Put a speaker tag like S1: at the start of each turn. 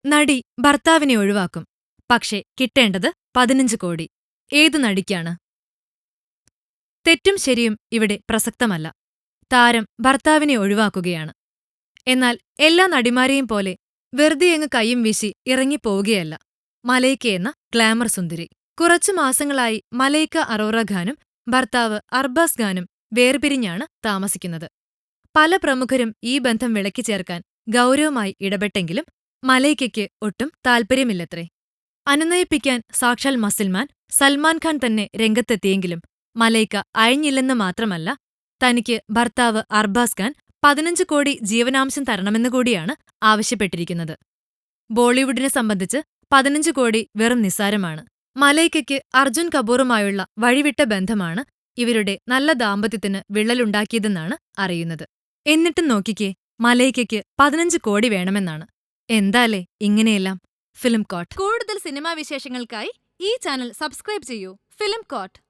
S1: നടി ഭർത്താവിനെ ഒഴിവാക്കും. പക്ഷേ കിട്ടേണ്ടത് 15 കോടി. ഏതു നടിക്കാണ്? തെറ്റും ശരിയും ഇവിടെ പ്രസക്തമല്ല. താരം ഭർത്താവിനെ ഒഴിവാക്കുകയാണ്. എന്നാൽ എല്ലാ നടിമാരെയും പോലെ വെറുതെയങ്ങ് കൈയും വീശി ഇറങ്ങിപ്പോവുകയല്ല മലൈക്ക എന്ന ഗ്ലാമർ സുന്ദരി. കുറച്ചു മാസങ്ങളായി മലൈക്ക അറോറ ഖാനും ഭർത്താവ് അർബാസ് ഖാനും വേർപിരിഞ്ഞാണ് താമസിക്കുന്നത്. പല പ്രമുഖരും ഈ ബന്ധം വിളക്കി ചേർക്കാൻ ഗൗരവമായി ഇടപെട്ടെങ്കിലും മലൈക്കയ്ക്ക് ഒട്ടും താൽപ്പര്യമില്ലത്രേ. അനുനയിപ്പിക്കാൻ സാക്ഷാൽ മസിൽമാൻ സൽമാൻ ഖാൻ തന്നെ രംഗത്തെത്തിയെങ്കിലും മലൈക്ക അയഞ്ഞില്ലെന്ന് മാത്രമല്ല, തനിക്ക് ഭർത്താവ് അർബാസ് ഖാൻ 15 കോടി ജീവനാംശം തരണമെന്നുകൂടിയാണ് ആവശ്യപ്പെട്ടിരിക്കുന്നത്. ബോളിവുഡിനെ സംബന്ധിച്ച് 15 കോടി വെറും നിസ്സാരമാണ്. മലൈക്കയ്ക്ക് അർജുൻ കപൂറുമായുള്ള വഴിവിട്ട ബന്ധമാണ് ഇവരുടെ നല്ല ദാമ്പത്യത്തിന് വിള്ളലുണ്ടാക്കിയതെന്നാണ് അറിയുന്നത്. എന്നിട്ടും നോക്കിക്കേ, മലൈക്കയ്ക്ക് 15 കോടി വേണമെന്നാണ്. എന്താലേ ഇങ്ങനെയെല്ലാം? Film court. കൂടുതൽ സിനിമാ വിശേഷങ്ങൾക്കായി ഈ ചാനൽ സബ്സ്ക്രൈബ് ചെയ്യൂ. Film coat.